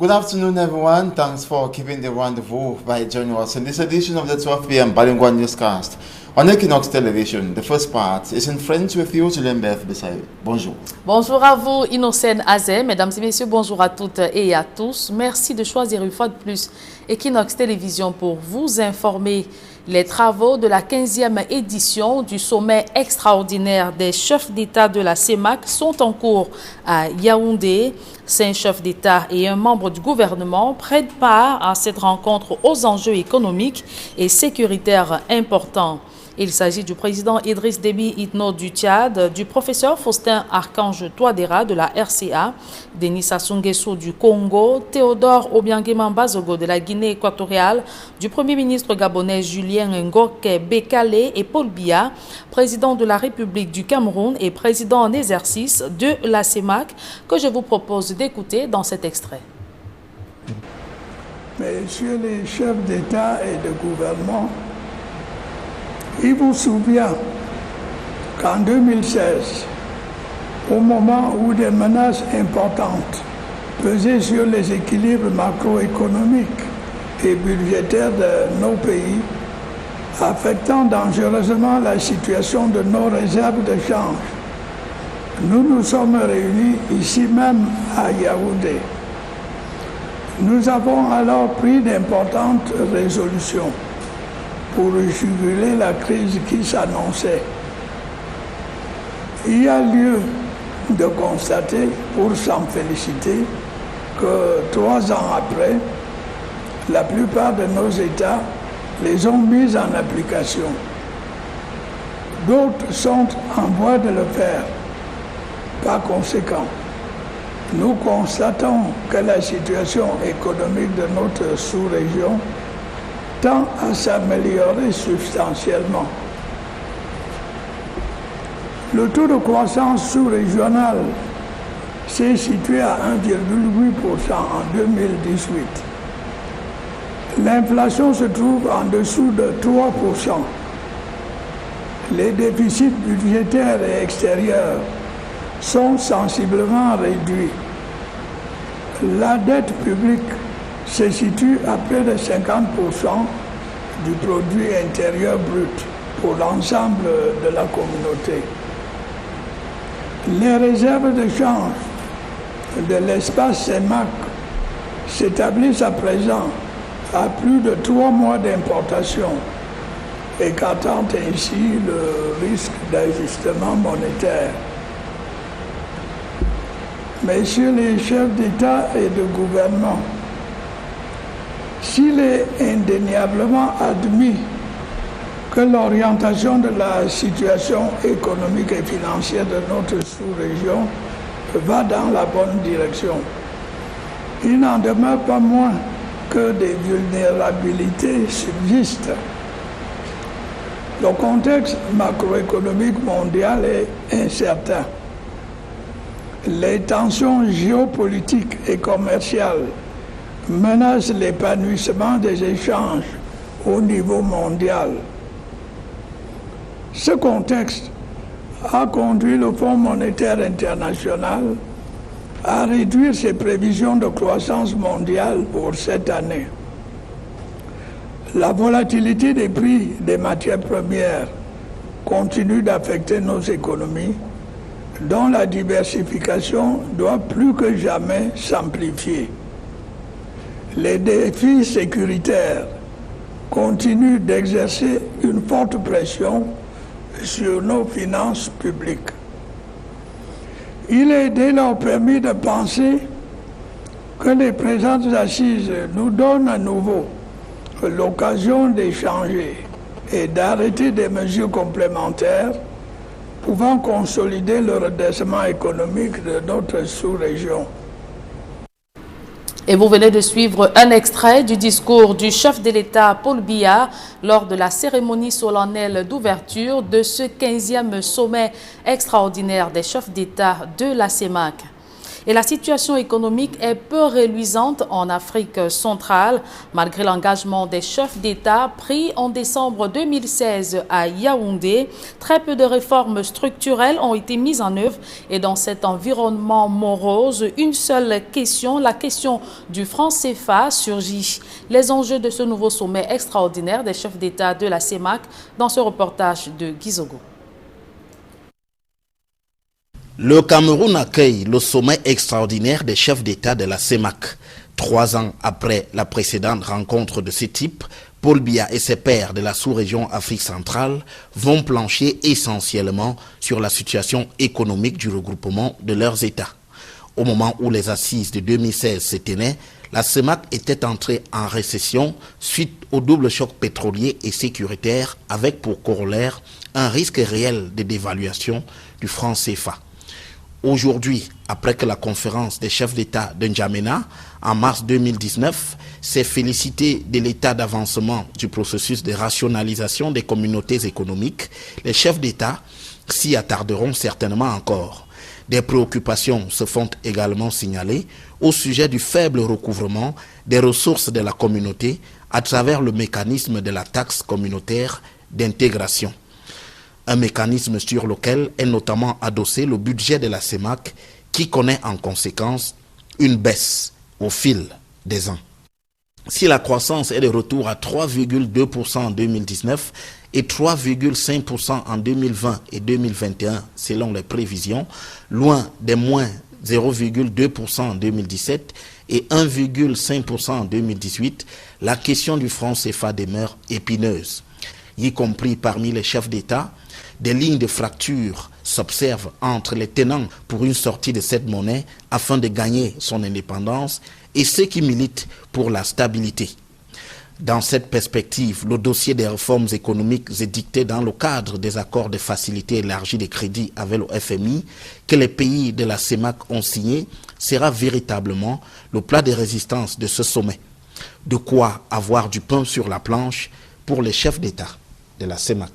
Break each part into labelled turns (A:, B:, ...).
A: Good afternoon, everyone. Thanks for keeping the rendezvous by joining us in this edition of the 12 p.m. bilingual newscast on Equinox Television. The first part is in French with you, Julien Beth Besay. Bonjour.
B: Bonjour à vous, Innocène Azé. Mesdames et messieurs, bonjour à toutes et à tous. Merci de choisir une fois de plus Equinox Télévision pour vous informer. Les travaux de la 15e édition du sommet extraordinaire des chefs d'État de la CEMAC sont en cours à Yaoundé. 5 chefs d'État et un membre du gouvernement prennent part à cette rencontre aux enjeux économiques et sécuritaires importants. Il s'agit du président Idriss Déby Itno du Tchad, du professeur Faustin Archange Touadéra de la RCA, Denis Sassou Nguesso du Congo, Théodore Obiangema Bazogo de la Guinée équatoriale, du premier ministre gabonais Julien Ngoké Bekale et Paul Biya, président de la République du Cameroun et président en exercice de la CEMAC, que je vous propose d'écouter dans cet extrait.
C: Messieurs les chefs d'État et de gouvernement, il vous souvient qu'en 2016, au moment où des menaces importantes pesaient sur les équilibres macroéconomiques et budgétaires de nos pays, affectant dangereusement la situation de nos réserves de change, nous nous sommes réunis ici même à Yaoundé. Nous avons alors pris d'importantes résolutions pour juguler la crise qui s'annonçait. Il y a lieu de constater, pour s'en féliciter, que 3 ans après, la plupart de nos États les ont mises en application. D'autres sont en voie de le faire. Par conséquent, nous constatons que la situation économique de notre sous-région tend à s'améliorer substantiellement. Le taux de croissance sous-régional s'est situé à 1,8% en 2018. L'inflation se trouve en dessous de 3%. Les déficits budgétaires et extérieurs sont sensiblement réduits. La dette publique se situe à près de 50% du produit intérieur brut pour l'ensemble de la communauté. Les réserves de change de l'espace CEMAC s'établissent à présent à plus de 3 mois d'importation, écartant ainsi le risque d'ajustement monétaire. Messieurs les chefs d'État et de gouvernement, s'il est indéniablement admis que l'orientation de la situation économique et financière de notre sous-région va dans la bonne direction, il n'en demeure pas moins que des vulnérabilités subsistent. Le contexte macroéconomique mondial est incertain. Les tensions géopolitiques et commerciales menacent l'épanouissement des échanges au niveau mondial. Ce contexte a conduit le Fonds monétaire international à réduire ses prévisions de croissance mondiale pour cette année. La volatilité des prix des matières premières continue d'affecter nos économies, dont la diversification doit plus que jamais s'amplifier. Les défis sécuritaires continuent d'exercer une forte pression sur nos finances publiques. Il est dès lors permis de penser que les présentes assises nous donnent à nouveau l'occasion d'échanger et d'arrêter des mesures complémentaires pouvant consolider le redressement économique de notre sous-région.
B: Et vous venez de suivre un extrait du discours du chef de l'État Paul Biya lors de la cérémonie solennelle d'ouverture de ce 15e sommet extraordinaire des chefs d'État de la CEMAC. Et la situation économique est peu reluisante en Afrique centrale, malgré l'engagement des chefs d'État pris en décembre 2016 à Yaoundé. Très peu de réformes structurelles ont été mises en œuvre et dans cet environnement morose, une seule question, la question du franc CFA surgit. Les enjeux de ce nouveau sommet extraordinaire des chefs d'État de la CEMAC dans ce reportage de Gizogo.
D: Le Cameroun accueille le sommet extraordinaire des chefs d'État de la CEMAC. 3 ans après la précédente rencontre de ce type, Paul Biya et ses pairs de la sous-région Afrique centrale vont plancher essentiellement sur la situation économique du regroupement de leurs États. Au moment où les assises de 2016 se tenaient, la CEMAC était entrée en récession suite au double choc pétrolier et sécuritaire avec pour corollaire un risque réel de dévaluation du franc CFA. Aujourd'hui, après que la conférence des chefs d'État de N'Djamena, en mars 2019, s'est félicitée de l'état d'avancement du processus de rationalisation des communautés économiques, les chefs d'État s'y attarderont certainement encore. Des préoccupations se font également signaler au sujet du faible recouvrement des ressources de la communauté à travers le mécanisme de la taxe communautaire d'intégration. Un mécanisme sur lequel est notamment adossé le budget de la CEMAC qui connaît en conséquence une baisse au fil des ans. Si la croissance est de retour à 3,2% en 2019 et 3,5% en 2020 et 2021 selon les prévisions, loin des moins 0,2% en 2017 et 1,5% en 2018, la question du franc CFA demeure épineuse, y compris parmi les chefs d'État. Des lignes de fracture s'observent entre les tenants pour une sortie de cette monnaie afin de gagner son indépendance et ceux qui militent pour la stabilité. Dans cette perspective, le dossier des réformes économiques édictées dans le cadre des accords de facilité élargie de crédit avec le FMI que les pays de la CEMAC ont signé sera véritablement le plat de résistance de ce sommet. De quoi avoir du pain sur la planche pour les chefs d'État de la CEMAC.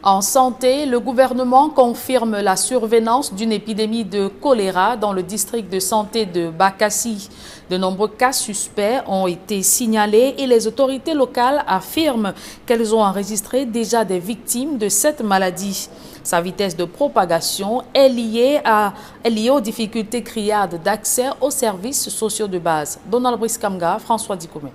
B: En santé, le gouvernement confirme la survenance d'une épidémie de choléra dans le district de santé de Bakassi. De nombreux cas suspects ont été signalés et les autorités locales affirment qu'elles ont enregistré déjà des victimes de cette maladie. Sa vitesse de propagation est liée aux difficultés criardes d'accès aux services sociaux de base. Donald Briskamga, François Dikoumé.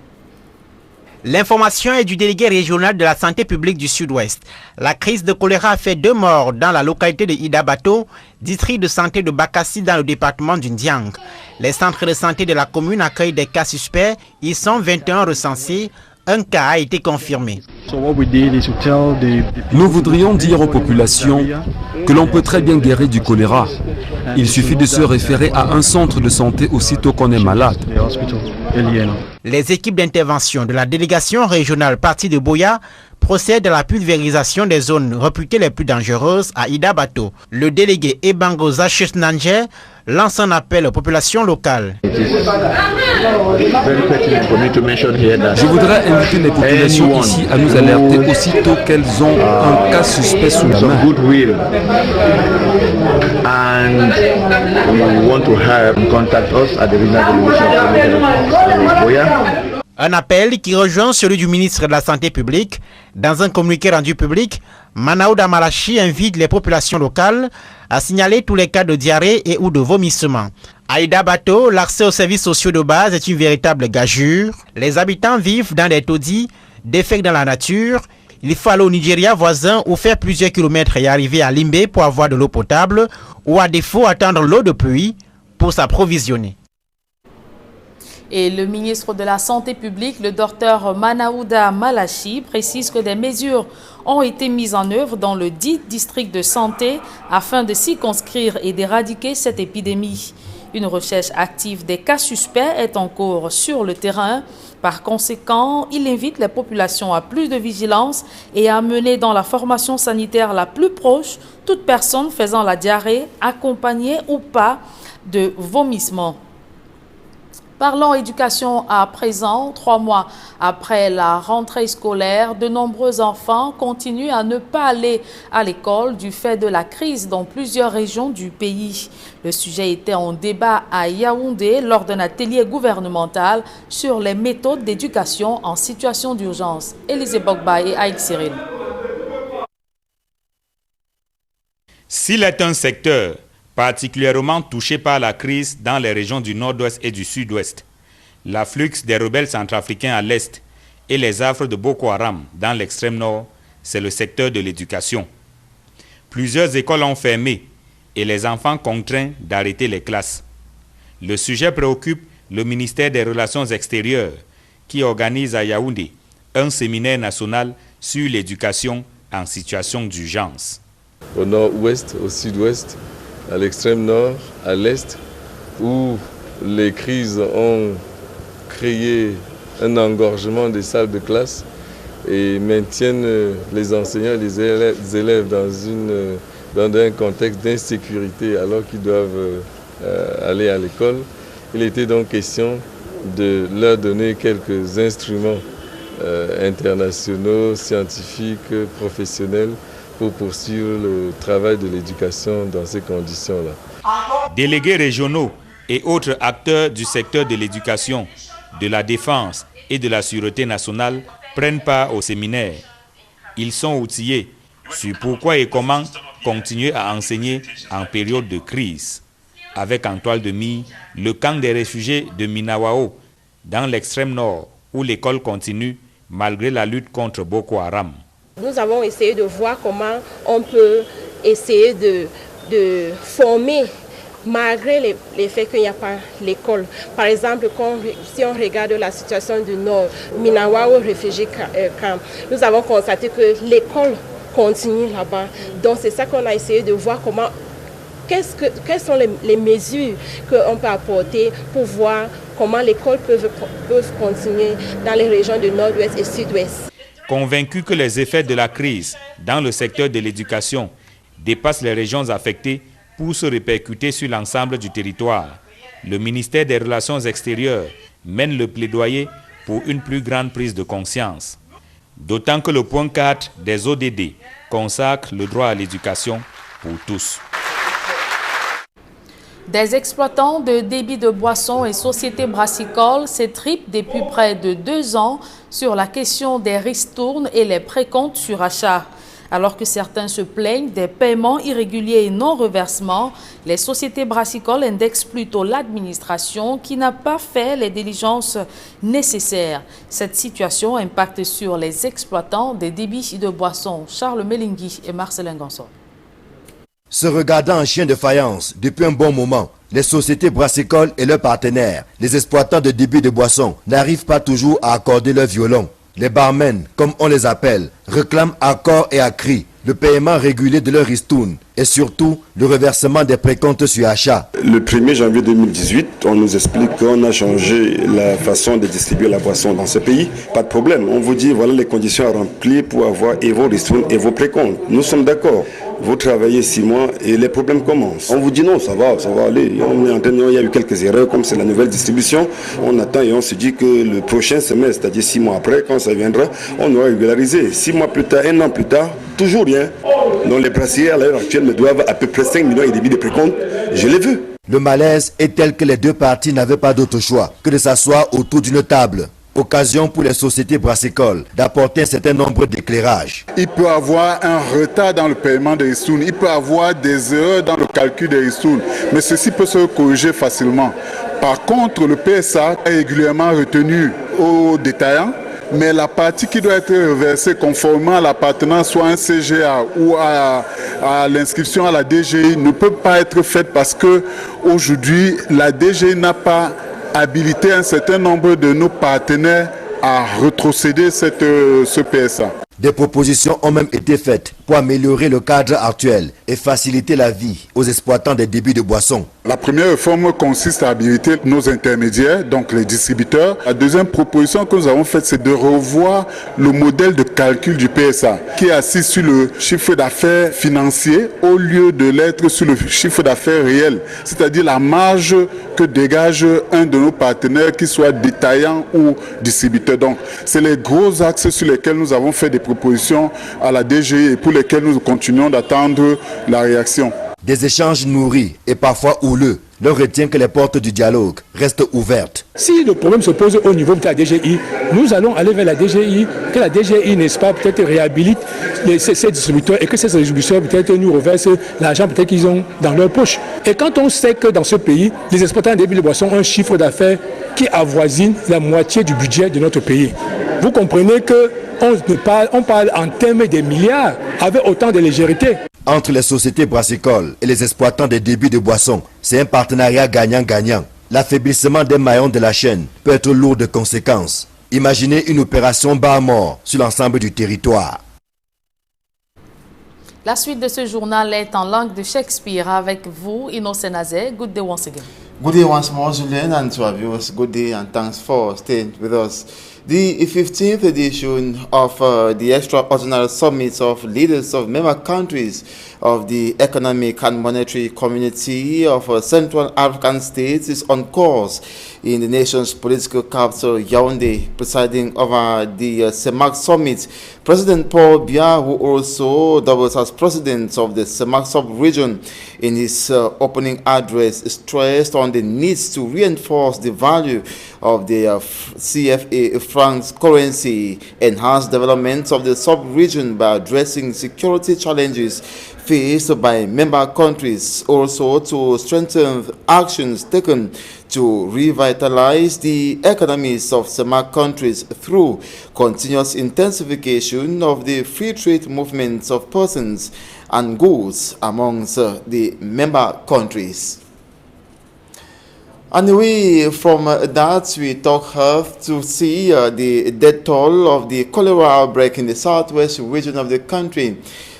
E: L'information est du délégué régional de la santé publique du Sud-Ouest. La crise de choléra a fait 2 morts dans la localité de Idabato, district de santé de Bakassi dans le département du Ndiang. Les centres de santé de la commune accueillent des cas suspects. Ils sont 21 recensés. Un cas a été confirmé.
F: Nous voudrions dire aux populations que l'on peut très bien guérir du choléra. Il suffit de se référer à un centre de santé aussitôt qu'on est malade.
E: Les équipes d'intervention de la délégation régionale partie de Boya procèdent à la pulvérisation des zones réputées les plus dangereuses à Idabato. Le délégué Ebango Zachus Nanger lance un appel aux populations locales.
F: Je voudrais inviter les populations ici à nous alerter aussitôt qu'elles ont un cas suspect sous la main.
E: Un appel qui rejoint celui du ministre de la Santé publique. Dans un communiqué rendu public, Manaouda Malachi invite les populations locales à signaler tous les cas de diarrhée et ou de vomissement. À Idabato, l'accès aux services sociaux de base est une véritable gageure. Les habitants vivent dans des taudis, défects dans la nature. Il faut aller au Nigeria voisin ou faire plusieurs kilomètres et arriver à Limbe pour avoir de l'eau potable ou à défaut attendre l'eau de pluie pour s'approvisionner.
B: Et le ministre de la Santé publique, le docteur Manaouda Malachi, précise que des mesures ont été mises en œuvre dans le dit district de santé afin de circonscrire et d'éradiquer cette épidémie. Une recherche active des cas suspects est en cours sur le terrain. Par conséquent, il invite les populations à plus de vigilance et à mener dans la formation sanitaire la plus proche toute personne faisant la diarrhée, accompagnée ou pas de vomissement. Parlons éducation à présent. 3 mois après la rentrée scolaire, de nombreux enfants continuent à ne pas aller à l'école du fait de la crise dans plusieurs régions du pays. Le sujet était en débat à Yaoundé lors d'un atelier gouvernemental sur les méthodes d'éducation en situation d'urgence. Élisée Bogba et Aïk Cyril.
G: S'il est un secteur particulièrement touché par la crise dans les régions du nord-ouest et du sud-ouest, l'afflux des rebelles centrafricains à l'est et les affres de Boko Haram dans l'extrême nord, c'est le secteur de l'éducation. Plusieurs écoles ont fermé et les enfants contraints d'arrêter les classes. Le sujet préoccupe le ministère des Relations extérieures qui organise à Yaoundé un séminaire national sur l'éducation en situation d'urgence.
H: Au nord-ouest, au sud-ouest, à l'extrême nord, à l'est, où les crises ont créé un engorgement des salles de classe et maintiennent les enseignants et les élèves dans un contexte d'insécurité alors qu'ils doivent aller à l'école. Il était donc question de leur donner quelques instruments internationaux, scientifiques, professionnels pour poursuivre le travail de l'éducation dans ces conditions-là.
G: Délégués régionaux et autres acteurs du secteur de l'éducation, de la défense et de la sûreté nationale prennent part au séminaire. Ils sont outillés sur pourquoi et comment continuer à enseigner en période de crise. Avec en toile de mire le camp des réfugiés de Minawao, dans l'extrême nord, où l'école continue malgré la lutte contre Boko Haram.
I: Nous avons essayé de voir comment on peut essayer de former malgré les faits qu'il n'y a pas l'école. Par exemple, si on regarde la situation du Nord, Minawao Refugee Camp, nous avons constaté que l'école continue là-bas. Donc c'est ça qu'on a essayé de voir comment, quelles sont les mesures qu'on peut apporter pour voir comment l'école peut continuer dans les régions du Nord-Ouest et Sud-Ouest.
G: Convaincu que les effets de la crise dans le secteur de l'éducation dépassent les régions affectées pour se répercuter sur l'ensemble du territoire, le ministère des Relations extérieures mène le plaidoyer pour une plus grande prise de conscience. D'autant que le point 4 des ODD consacre le droit à l'éducation pour tous.
B: Des exploitants de débit de boissons et sociétés brassicoles s'étripent depuis près de 2 ans sur la question des ristournes et les précomptes sur achat. Alors que certains se plaignent des paiements irréguliers et non-reversements, les sociétés brassicoles indexent plutôt l'administration qui n'a pas fait les diligences nécessaires. Cette situation impacte sur les exploitants des débits de boissons. Charles Melingui et Marcelin Ganson.
J: Se regardant en chien de faïence depuis un bon moment, les sociétés brassicoles et leurs partenaires, les exploitants de débit de boissons, n'arrivent pas toujours à accorder leur violon. Les barmen, comme on les appelle, réclament à corps et à cri le paiement régulier de leur ristourne et surtout le reversement des précomptes sur achat.
K: Le 1er janvier 2018, on nous explique qu'on a changé la façon de distribuer la boisson dans ce pays. Pas de problème, on vous dit voilà les conditions à remplir pour avoir et vos ristournes et vos précomptes. Nous sommes d'accord. Vous travaillez 6 mois et les problèmes commencent. On vous dit non, ça va aller. On est en train, il y a eu quelques erreurs, comme c'est la nouvelle distribution. On attend et on se dit que le prochain semestre, c'est-à-dire 6 mois après, quand ça viendra, on aura régularisé. 6 mois plus tard, 1 an plus tard, toujours rien. Donc les brassiers à l'heure actuelle me doivent à peu près 5 millions et demi de précomptes. Je l'ai vu.
J: Le malaise est tel que les deux parties n'avaient pas d'autre choix que de s'asseoir autour d'une table. Occasion pour les sociétés brassicoles d'apporter un certain nombre d'éclairages.
L: Il peut y avoir un retard dans le paiement des ristournes, il peut y avoir des erreurs dans le calcul des ristournes, mais ceci peut se corriger facilement. Par contre, le PSA est régulièrement retenu aux détaillants, mais la partie qui doit être reversée conformément à l'appartenance soit un CGA ou à l'inscription à la DGI ne peut pas être faite parce que aujourd'hui la DGI n'a pas habilité un certain nombre de nos partenaires à retrocéder ce PSA.
J: Des propositions ont même été faites pour améliorer le cadre actuel et faciliter la vie aux exploitants des débits de boissons.
L: La première réforme consiste à habiliter nos intermédiaires, donc les distributeurs. La deuxième proposition que nous avons faite, c'est de revoir le modèle de calcul du PSA, qui est assis sur le chiffre d'affaires financier au lieu de l'être sur le chiffre d'affaires réel, c'est-à-dire la marge que dégage un de nos partenaires, qu'il soit détaillant ou distributeur. Donc, c'est les gros axes sur lesquels nous avons fait des propositions à la DGI et pour lesquels nous continuons d'attendre la réaction.
J: Des échanges nourris et parfois houleux leur retient que les portes du dialogue restent ouvertes.
M: Si le problème se pose au niveau de la DGI, nous allons aller vers la DGI, que la DGI, n'est-ce pas, peut-être réhabilite ces distributeurs et que ces distributeurs peut-être nous reversent l'argent peut-être qu'ils ont dans leur poche. Et quand on sait que dans ce pays, les exploitants de débits de boissons ont un chiffre d'affaires qui avoisine la moitié du budget de notre pays, vous comprenez qu'on parle en termes de milliards avec autant de légèreté.
J: Entre les sociétés brassicoles et les exploitants des débits de boissons, c'est un partenariat gagnant-gagnant. L'affaiblissement des maillons de la chaîne peut être lourd de conséquences. Imaginez une opération bas à mort sur l'ensemble du territoire.
B: La suite de ce journal est en langue de Shakespeare avec vous, Innocent Azé. Good day once again.
A: Good day once more, Julien, and to our viewers, good day and thanks for staying with us. The 15th edition of the Extraordinary Summit of Leaders of Member Countries of the Economic and Monetary Community of Central African States is on course in the nation's political capital, Yaoundé. Presiding over the CEMAC Summit, President Paul Biya, who also doubles as president of the CEMAC sub-region, in his opening address stressed on the need to reinforce the value of the CFA franc currency, enhance development of the sub-region by addressing security challenges faced by member countries, also to strengthen actions taken to revitalize the economies of CEMAC countries through continuous intensification of the free trade movements of persons and goods amongst the member countries. And away from that, we talk health to see the death toll of the cholera outbreak in the southwest region of the country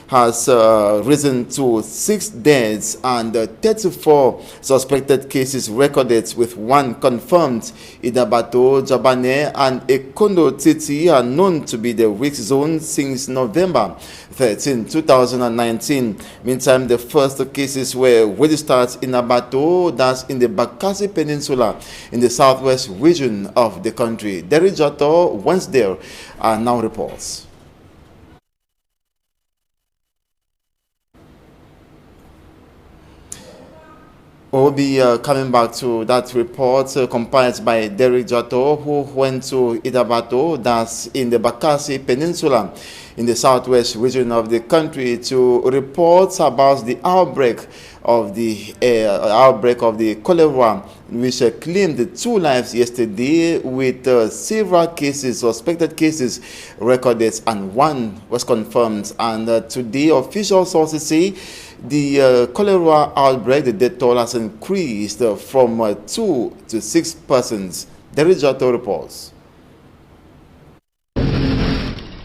A: has risen to 6 deaths and 34 suspected cases recorded, with 1 confirmed. Idabato, Jabane, and Ekondo Titi are known to be the risk zone since November 13, 2019. Meantime, the first cases were registered in Abato, that's in the Bakassi Peninsula in the southwest region of the country. Derek Jato, once there, now reports. We'll be coming back to that report compiled by Derek Jato, who went to Idabato, that's in the Bakassi Peninsula in the southwest region of the country, to report about the outbreak of the cholera, which claimed 2 lives yesterday, with several cases, suspected cases recorded, and 1 was confirmed. And today, official sources say the cholera outbreak, the death toll has increased from 2 to 6 persons. Derek Jato reports.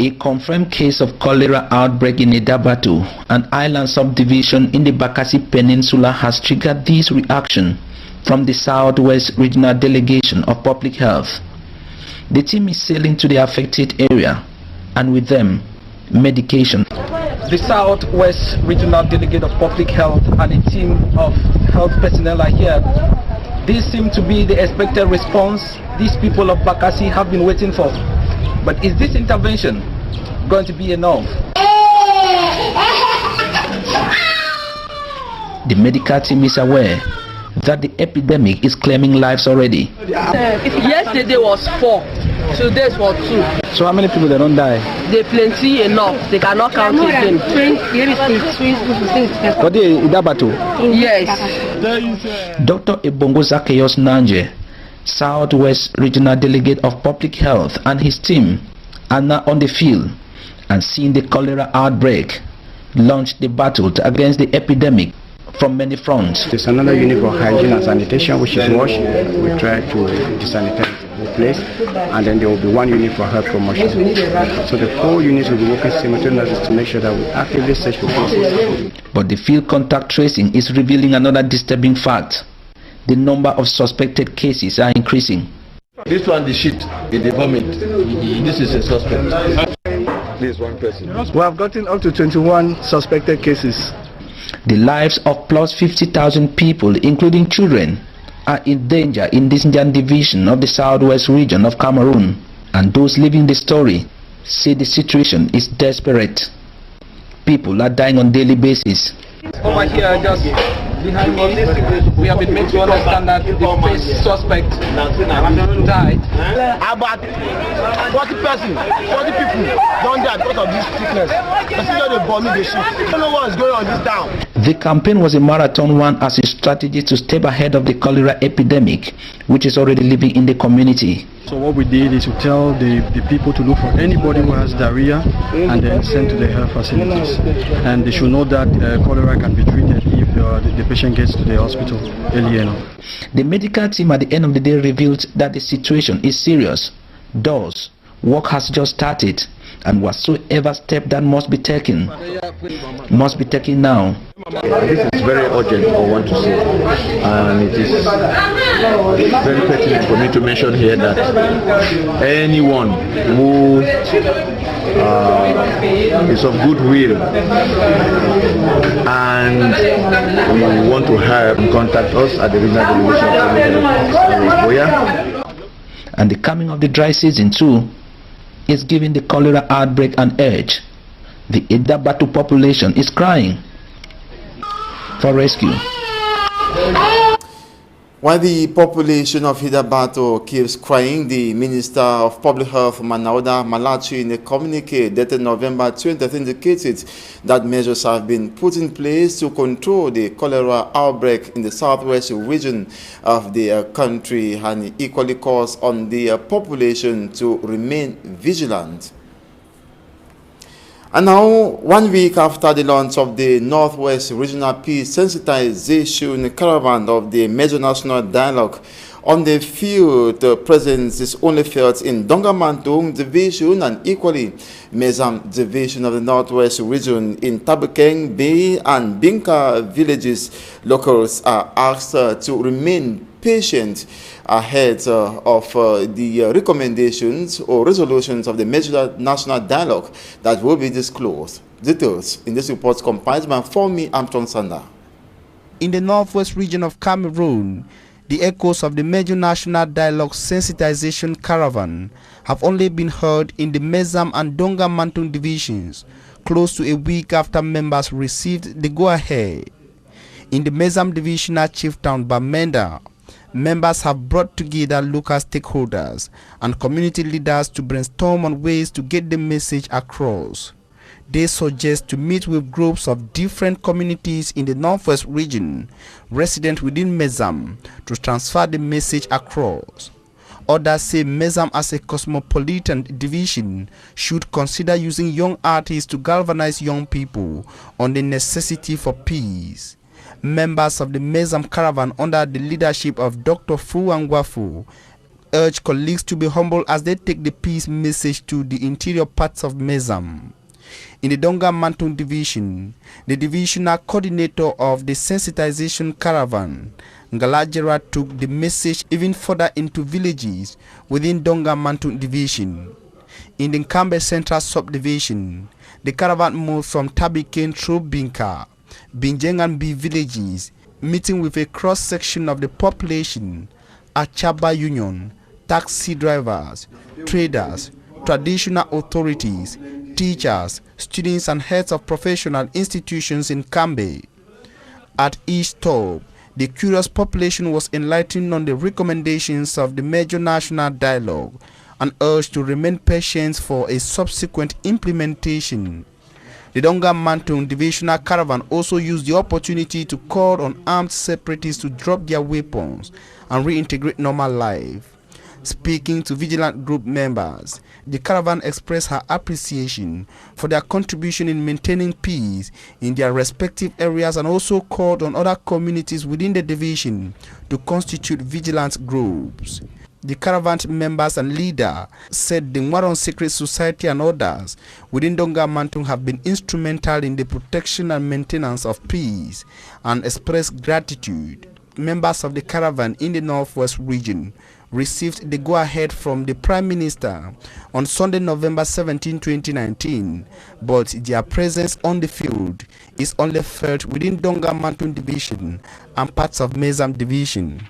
N: A confirmed case of cholera outbreak in Idabatu, an island subdivision in the Bakassi Peninsula, has triggered this reaction from the Southwest Regional Delegation of Public Health. The team is sailing to the affected area, and with them, medication.
O: The Southwest Regional Delegate of Public Health and a team of health personnel are here. This seems to be the expected response these people of Bakassi have been waiting for. But is this intervention going to be enough?
N: The medical team is aware that the epidemic is claiming lives already.
P: Yesterday was 4, today was 2.
O: So how many people they don't die?
P: They plenty enough, they cannot count again.
O: What is Idabato?
P: Yes.
N: Dr. Ebongo Zacchaeus Nanje, Southwest Regional Delegate of Public Health, and his team are now on the field and seeing the cholera outbreak, launched the battle against the epidemic from many fronts.
Q: There's another unit for hygiene and sanitation which is washed. We try to desanitize placed, and then there will be one unit for health promotion. So the 4 units will be working simultaneously to make sure that we actively search for cases.
N: But the field contact tracing is revealing another disturbing fact. The number of suspected cases are increasing.
R: This one, the shit, the vomit. This is a suspect. This is one person.
Q: We have gotten up to 21 suspected cases.
N: The lives of plus 50,000 people, including children, are in danger in this Indian division of the southwest region of Cameroon. And those living the story say the situation is desperate. People are dying on a daily basis.
O: Over here, just behind me, we have been made to understand that the first suspect died.
R: About 40 people don't die because of this sickness. Especially the bombing the ship. I don't know what is going on in this town.
N: The campaign was a marathon one as a strategy to step ahead of the cholera epidemic, which is already living in the community.
Q: So what we did is to tell the people to look for anybody who has diarrhea and then send to the health facilities. And they should know that cholera can be treated if the patient gets to the hospital early enough.
N: The medical team at the end of the day revealed that the situation is serious. Thus, work has just started, and whatsoever step that must be taken now.
R: This is very urgent for one to say, and it is very pertinent for me to mention here that anyone who is of goodwill and we want to help, contact us at the regional delegation.
N: And the coming of the dry season too is giving the cholera outbreak an edge. The Idabatu population is crying for rescue.
A: While the population of Idabatu keeps crying, the Minister of Public Health, Manauda Malachi, in a communique dated November 20th, indicated that measures have been put in place to control the cholera outbreak in the southwest region of the country, and equally calls on the population to remain vigilant. And now, 1 week after the launch of the Northwest Regional Peace Sensitization Caravan of the Major National Dialogue, on the field, the presence is only felt in Dongamantung Division and equally Mezam Division of the Northwest Region. In Tabukeng Bay and Binka villages, locals are asked to remain patient ahead of the recommendations or resolutions of the Major National Dialogue that will be disclosed. Details in this report compiled by Formi Armstrong Sanda.
S: In the Northwest region of Cameroon, the echoes of the Major National Dialogue Sensitization Caravan have only been heard in the Mezam and Dongamantung divisions, close to a week after members received the go-ahead. In the Mezam divisional chieftown Bamenda, members have brought together local stakeholders and community leaders to brainstorm on ways to get the message across. They suggest to meet with groups of different communities in the Northwest region, resident within Mezam, to transfer the message across. Others say Mezam, as a cosmopolitan division, should consider using young artists to galvanize young people on the necessity for peace. Members of the Mezam caravan, under the leadership of Dr. Fu Angwafu, urge colleagues to be humble as they take the peace message to the interior parts of Mezam. In the Dongamantung division, the divisional coordinator of the sensitization caravan, Ngalajera, took the message even further into villages within Dongamantung division. In the Nkambe Central subdivision, the caravan moved from Tabiken through Binka, Binjeng and B villages, meeting with a cross-section of the population, Achaba Union, taxi drivers, traders, traditional authorities, teachers, students and heads of professional institutions in Kambe. At each stop, the curious population was enlightened on the recommendations of the Major National Dialogue and urged to remain patient for a subsequent implementation. The Dongamantung Divisional Caravan also used the opportunity to call on armed separatists to drop their weapons and reintegrate normal life. Speaking to vigilant group members, the caravan expressed her appreciation for their contribution in maintaining peace in their respective areas and also called on other communities within the division to constitute vigilant groups. The caravan members and leader said the Ngwaron Secret Society and others within Donga Mantung have been instrumental in the protection and maintenance of peace and expressed gratitude. Members of the caravan in the Northwest region received the go-ahead from the Prime Minister on Sunday, November 17, 2019, but their presence on the field is only felt within Donga Mantung Division and parts of Mezam Division.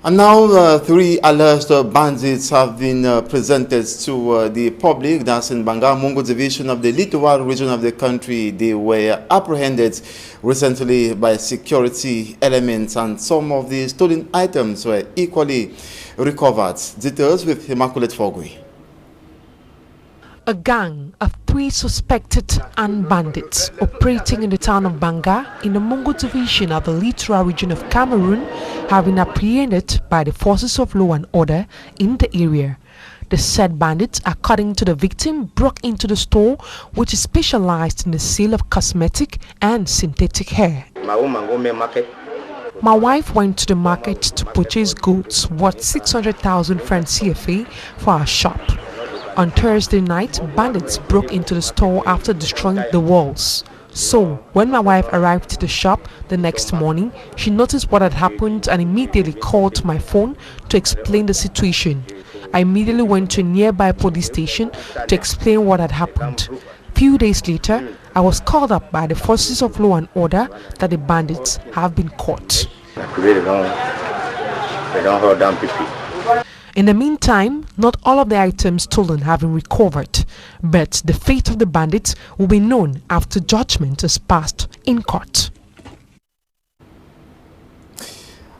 A: And now 3 alleged bandits have been presented to the public. That's in Banga Mungo division of the Littoral region of the country. They were apprehended recently by security elements, and some of the stolen items were equally recovered. Details with Immaculate Fogui.
T: A gang of 3 suspected armed bandits operating in the town of Banga in the Mungo division of the Littoral region of Cameroon have been apprehended by the forces of law and order in the area. The said bandits, according to the victim, broke into the store, which is specialized in the sale of cosmetic and synthetic hair. My wife went to the market to purchase goods worth 600,000 francs CFA for our shop. On Thursday night, bandits broke into the store after destroying the walls. So, when my wife arrived to the shop the next morning, she noticed what had happened and immediately called my phone to explain the situation. I immediately went to a nearby police station to explain what had happened. Few days later, I was called up by the forces of law and order that the bandits have been caught. In the meantime, not all of the items stolen have been recovered, but the fate of the bandits will be known after judgment is passed in court.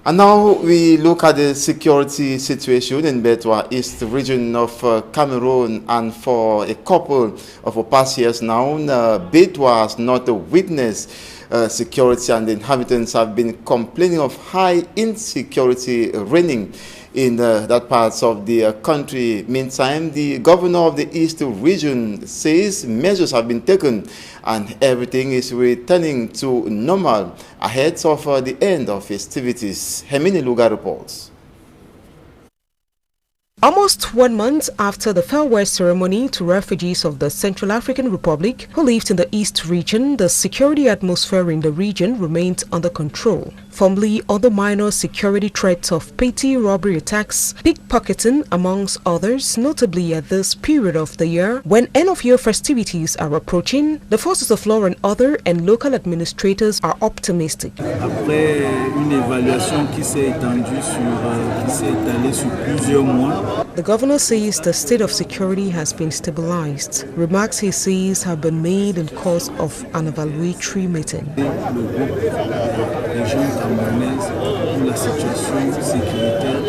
A: And now we look at the security situation in Betwa East region of Cameroon, and for a couple of past years now, Betwa has not witnessed security, and the inhabitants have been complaining of high insecurity reigning in that parts of the country. Meantime, the governor of the East region says measures have been taken and everything is returning to normal ahead of the end of festivities. Hemini Luga reports.
U: Almost 1 month after the farewell ceremony to refugees of the Central African Republic who lived in the East region, the security atmosphere in the region remains under control. Formerly, other minor security threats of petty robbery attacks, pickpocketing amongst others, notably at this period of the year when end-of-year festivities are approaching, the forces of law and order and local administrators are optimistic.
V: Après une évaluation qui s'est étendue qui s'est étalée sur plusieurs mois.
U: The governor says the state of security has been stabilized. Remarks he says have been made in course of an evaluatory meeting.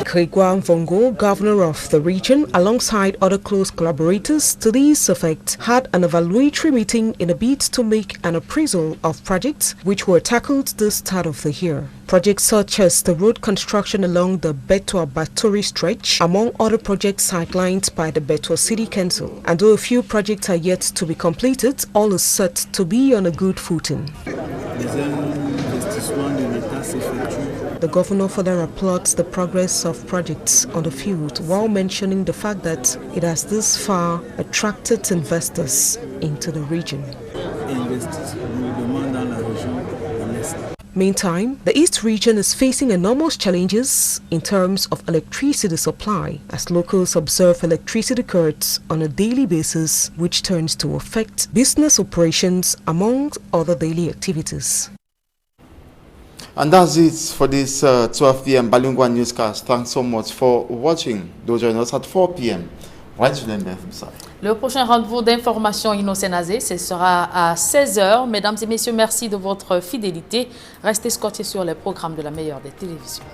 U: Grégoire Mvongo, governor of the region, alongside other close collaborators to this effect, had an evaluatory meeting in a bid to make an appraisal of projects which were tackled this start of the year. Projects such as the road construction along the Betwa-Batori stretch, among other projects sidelined by the Betwa City Council. And though a few projects are yet to be completed, all is set to be on a good footing. The governor further applauds the progress of projects on the field while mentioning the fact that it has thus far attracted investors into the region. Meantime, the East region is facing enormous challenges in terms of electricity supply, as locals observe electricity cuts on a daily basis, which turns to affect business operations among other daily activities.
A: And that's it for this 12 p.m. Balungwa newscast. Thanks so much for watching. Do join us at 4 p.m. right to the side.
B: Le prochain rendez-vous d'information Innocent Azé, ce sera à 16h. Mesdames et messieurs, merci de votre fidélité. Restez scotchés sur les programmes de la meilleure des télévisions.